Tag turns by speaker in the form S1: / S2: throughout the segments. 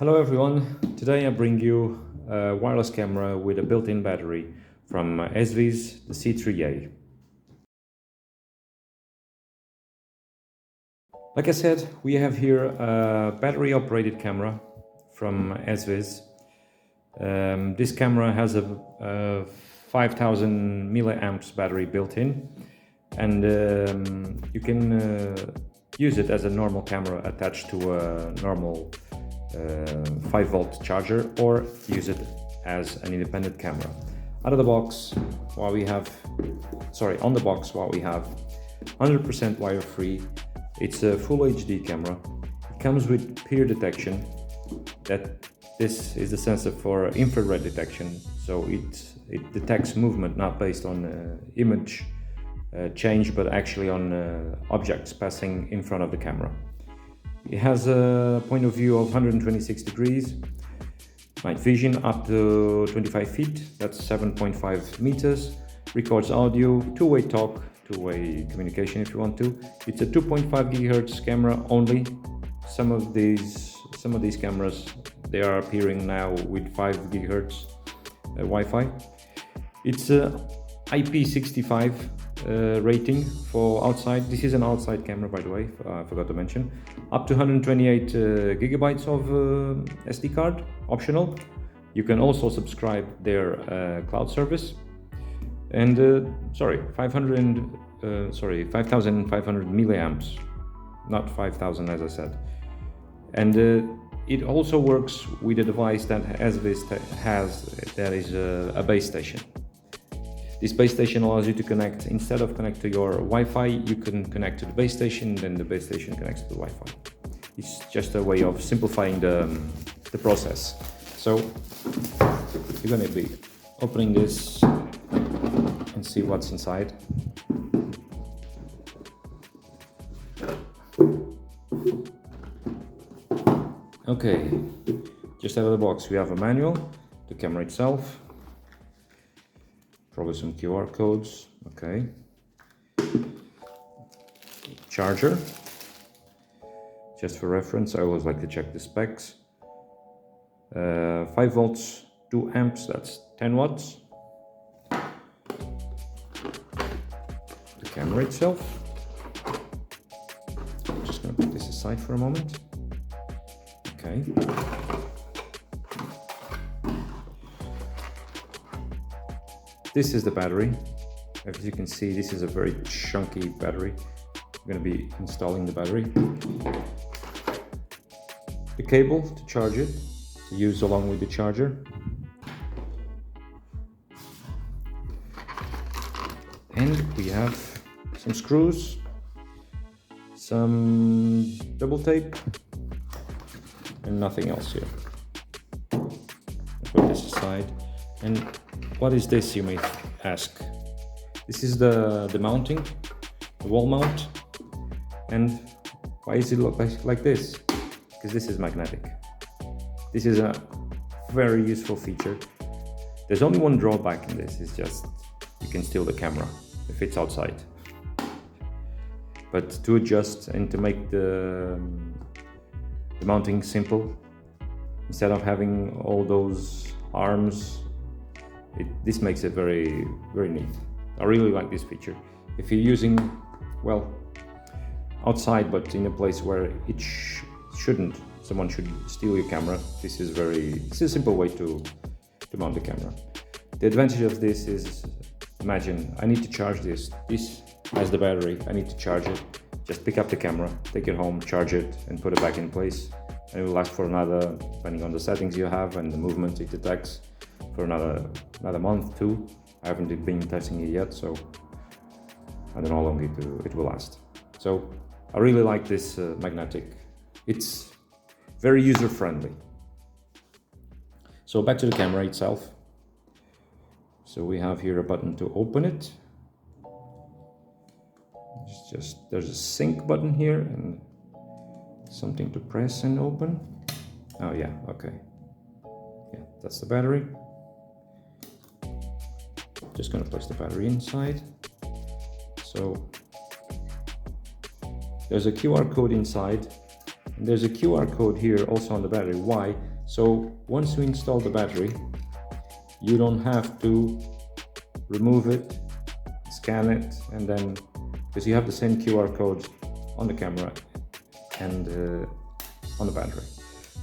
S1: Hello everyone, today I bring you a wireless camera with a built-in battery from Ezviz C3A. Like I said, we have here a battery-operated camera from Ezviz. This camera has a 5000 milliamps battery built in, and you can use it as a normal camera attached to a normal 5-volt charger, or use it as an independent camera. Out of the box, on the box, what we have 100% wire-free. It's a full HD camera. It comes with peer detection. This is the sensor for infrared detection, so it detects movement not based on image change, but actually on objects passing in front of the camera. It has a point of view of 126 degrees, night vision up to 25 feet, that's 7.5 meters, records audio, two-way talk, two-way communication if you want to. It's a 2.5 gigahertz camera only. Some of these cameras, they are appearing now with 5 gigahertz Wi-Fi. It's a IP65 rating for outside. This is an outside camera, by the way, I forgot to mention. Up to 128 gigabytes of SD card, optional. You can also subscribe their cloud service. And 5,500 milliamps, not 5,000 as I said. And it also works with a device that Ezviz has, that is a base station. This base station allows you to connect, instead of connect to your Wi-Fi, you can connect to the base station, then the base station connects to the Wi-Fi. It's just a way of simplifying the process. So you're going to be opening this and see what's inside. Okay, just out of the box we have a manual, the camera itself, probably some QR codes, okay. Charger, just for reference, I always like to check the specs. 5 volts, 2 amps, that's 10 watts. The camera itself. I'm just going to put this aside for a moment. Okay. This is the battery. As you can see, this is a very chunky battery. I'm going to be installing the battery. The cable to charge it, to use along with the charger. And we have some screws, some double tape, and nothing else here. Put this aside. And what is this, you may ask? This is the mounting, the wall mount. And why does it look like this? Because this is magnetic. This is a very useful feature. There's only one drawback in this, it's just you can steal the camera if it's outside. But to adjust and to make the mounting simple, instead of having all those arms, this makes it very, very neat. I really like this feature. If you're using, well, outside, but in a place where it shouldn't, someone should steal your camera, it's a simple way to mount the camera. The advantage of this is, imagine I need to charge this has the battery, I need to charge it, just pick up the camera, take it home, charge it, and put it back in place, and it will last for another, depending on the settings you have and the movement it detects, for another month, 2. I haven't been testing it yet, so I don't know how long it will last. So I really like this magnetic. It's very user-friendly. So back to the camera itself. So we have here a button to open it. There's a sync button here and something to press and open. Oh yeah, okay. Yeah, that's the battery. Just gonna place the battery inside. So there's a QR code inside. There's a QR code here also on the battery. Why? So once you install the battery, you don't have to remove it, scan it, and then, because you have the same QR code on the camera and on the battery.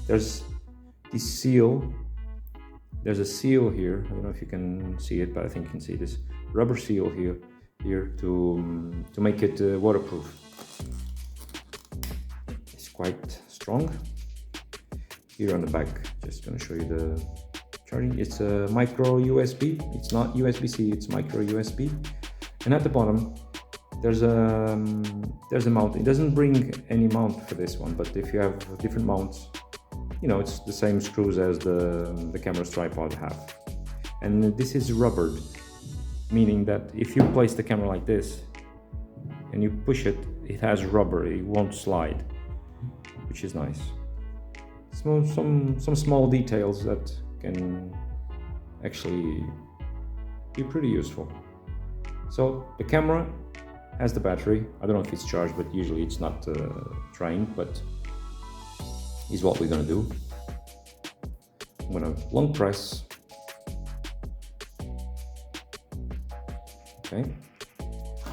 S1: There's this seal. There's a seal here. I don't know if you can see it, but I think you can see this rubber seal here to make it waterproof. It's quite strong. Here on the back, just going to show you the charging. It's a micro USB. It's not USB-C. It's micro USB. And at the bottom, there's a mount. It doesn't bring any mount for this one, but if you have different mounts, you know, it's the same screws as the camera's tripod have. And this is rubbered, meaning that if you place the camera like this and you push it, it has rubber, it won't slide, which is nice. Some small details that can actually be pretty useful. So the camera has the battery. I don't know if it's charged, but usually it's not trying, but is what we're gonna do. I'm gonna long press. Okay.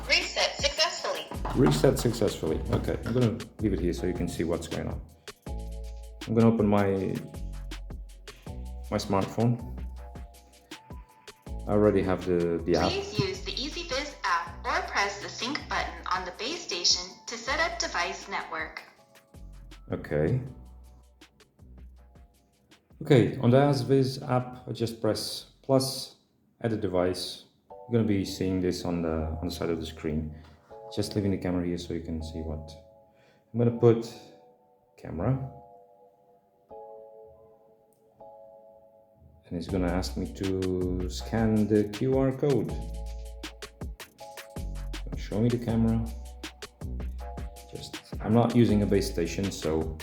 S2: Reset successfully.
S1: Reset successfully. Okay, I'm gonna leave it here so you can see what's going on. I'm gonna open my smartphone. I already have the app.
S2: Please use the Ezviz app or press the sync button on the base station to set up device network.
S1: Okay. Okay, on the Ezviz app, I just press plus, add a device. You're going to be seeing this on the side of the screen. Just leaving the camera here so you can see what. I'm going to put camera. And it's going to ask me to scan the QR code. Show me the camera. I'm not using a base station, so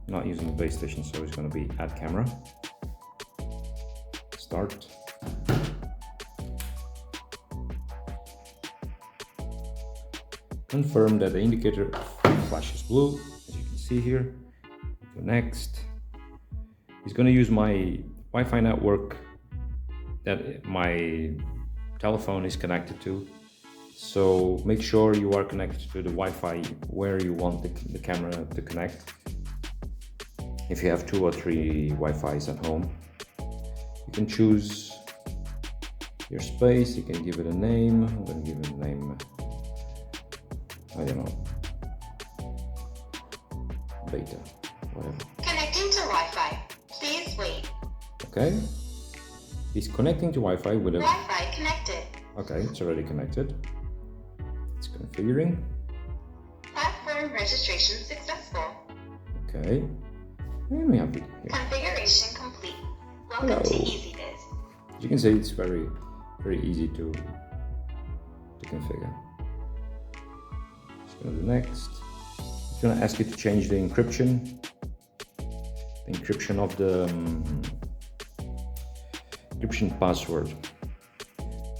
S1: it's going to be add camera. Start. Confirm that the indicator flashes blue, as you can see here. Go next. It's going to use my Wi-Fi network that my telephone is connected to. So make sure you are connected to the Wi-Fi where you want the camera to connect. If you have 2 or 3 Wi-Fis at home, you can choose your space. You can give it a name. I'm going to give it a name, I don't know, beta, whatever.
S2: Connecting to Wi-Fi. Please wait.
S1: Okay. It's connecting to Wi-Fi with a...
S2: Wi-Fi connected.
S1: Okay, it's already connected. It's configuring.
S2: Platform registration successful.
S1: Okay. And we have it here.
S2: Configuration complete. Welcome
S1: Hello.
S2: to Ezviz.
S1: As you can see, it's very, very easy to configure. Let's go to the next. It's going to ask you to change the encryption. The encryption of the encryption password.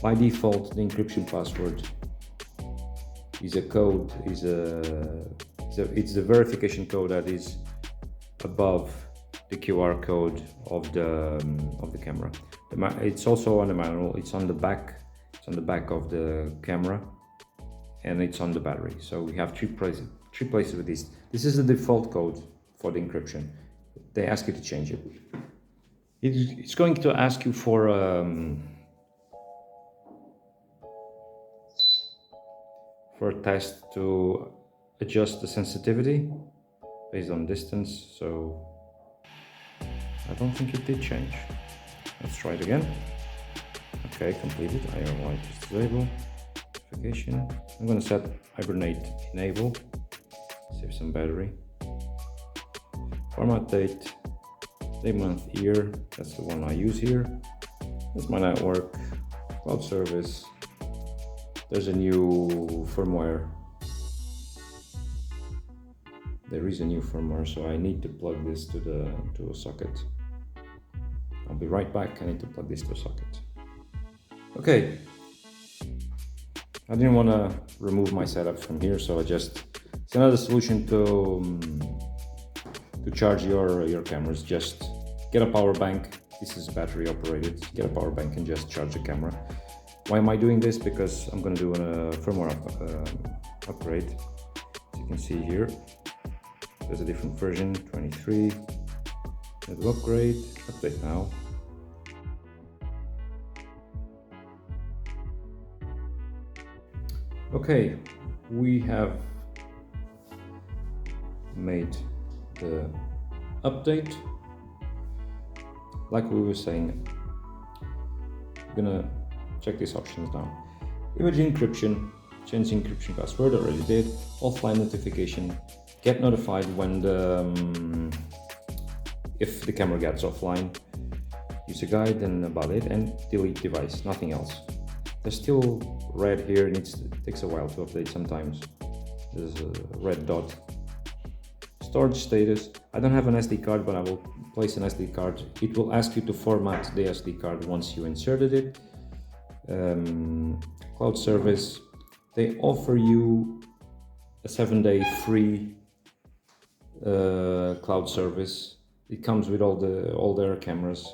S1: By default, the encryption password is a code. It's the verification code that is above the QR code of the camera. It's also on the manual. It's on the back. It's on the back of the camera, and it's on the battery. So we have three places with this. This is the default code for the encryption. They ask you to change it. It's going to ask you for a test to adjust the sensitivity based on distance. So I don't think it did change. Let's try it again. Okay, completed. IR is disable. Notification. I'm going to set hibernate enable. Save some battery. Format date. Day, month, year. That's the one I use here. That's my network. Cloud service. There's a new firmware. There is a new firmware, so I need to plug this to a socket. I'll be right back. I need to plug this to a socket. Okay. I didn't want to remove my setup from here, so I just It's another solution to charge your cameras. Just get a power bank. This is battery operated. Get a power bank and just charge the camera. Why am I doing this? Because I'm going to do a firmware upgrade. As you can see here, there's a different version, 23. It'll update now. Okay, we have made the update. Like we were saying, I'm gonna check these options now. Image encryption, change encryption password, already did. Offline notification, get notified when if the camera gets offline. Use a guide and about it, and delete device, nothing else. There's still red here, it takes a while to update sometimes. There's a red dot. Storage status, I don't have an SD card, but I will place an SD card. It will ask you to format the SD card once you inserted it. Cloud service, they offer you a 7-day free cloud service. It comes with all their cameras.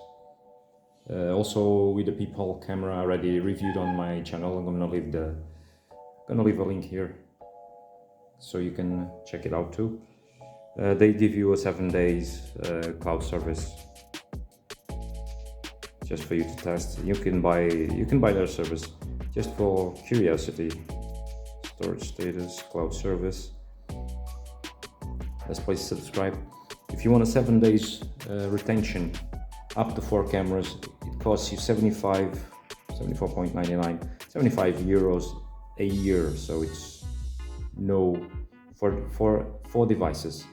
S1: Also with the peephole camera already reviewed on my channel. I'm gonna leave a link here so you can check it out too. They give you a 7 days cloud service just for you to test. You can buy their service just for curiosity. Storage status, cloud service. Let's place subscribe. If you want a 7 days retention up to 4 cameras, it costs you 74.99, 75 euros a year. So it's for 4 devices.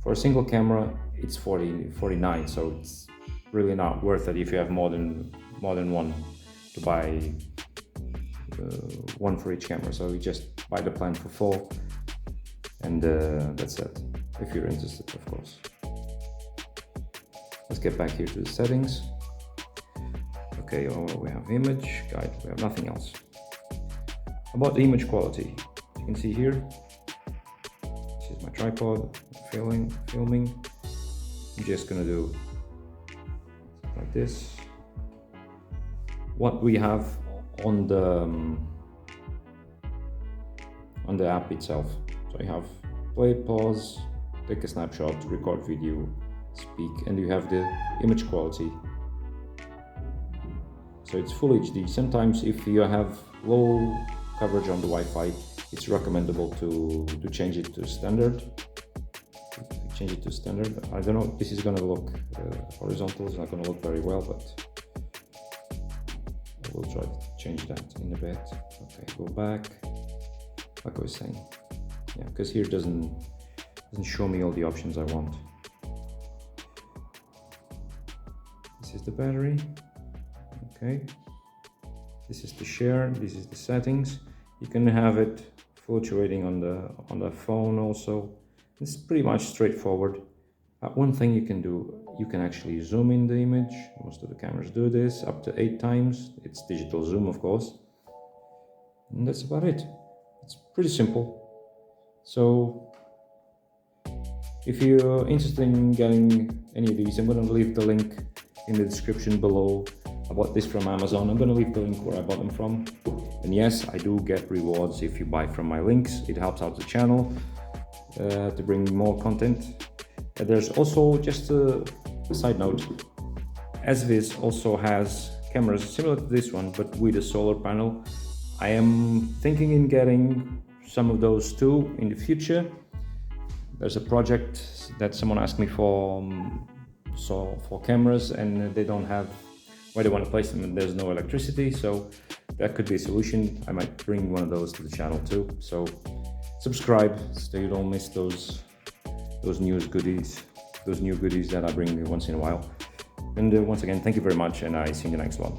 S1: For a single camera, it's 49. So it's really not worth it if you have more than one to buy one for each camera. So you just buy the plan for 4, and that's it. If you're interested, of course. Let's get back here to the settings. Okay, we have image, guide, we have nothing else. About the image quality, as you can see here, this is my tripod, filming. I'm just gonna do like this. What we have on the app itself. So you have play, pause, take a snapshot, record video, speak, and you have the image quality. So it's full HD. Sometimes if you have low coverage on the Wi-Fi, it's recommendable to change it to standard. I don't know, this is gonna look horizontal, it's not gonna look very well, but I will try to change that in a bit. Okay, go back. Like I was saying, yeah, because here doesn't show me all the options I want. This is the battery. Okay, this is the share, this is the settings. You can have it fluctuating on the phone also. It's pretty much straightforward. One thing you can do, you can actually zoom in the image. Most of the cameras do this up to 8 times. It's digital zoom, of course. And that's about it. It's pretty simple. So if you're interested in getting any of these, I'm going to leave the link in the description below. I bought this from Amazon. I'm going to leave the link where I bought them from. And yes, I do get rewards if you buy from my links. It helps out the channel to bring more content. There's also, just a side note, Ezviz also has cameras similar to this one, but with a solar panel. I am thinking in getting some of those too in the future. There's a project that someone asked me for cameras, and they don't have where they want to place them, and there's no electricity, so that could be a solution. I might bring one of those to the channel too. So subscribe so you don't miss those new goodies that I bring once in a while. And once again, thank you very much, and I see you in the next one.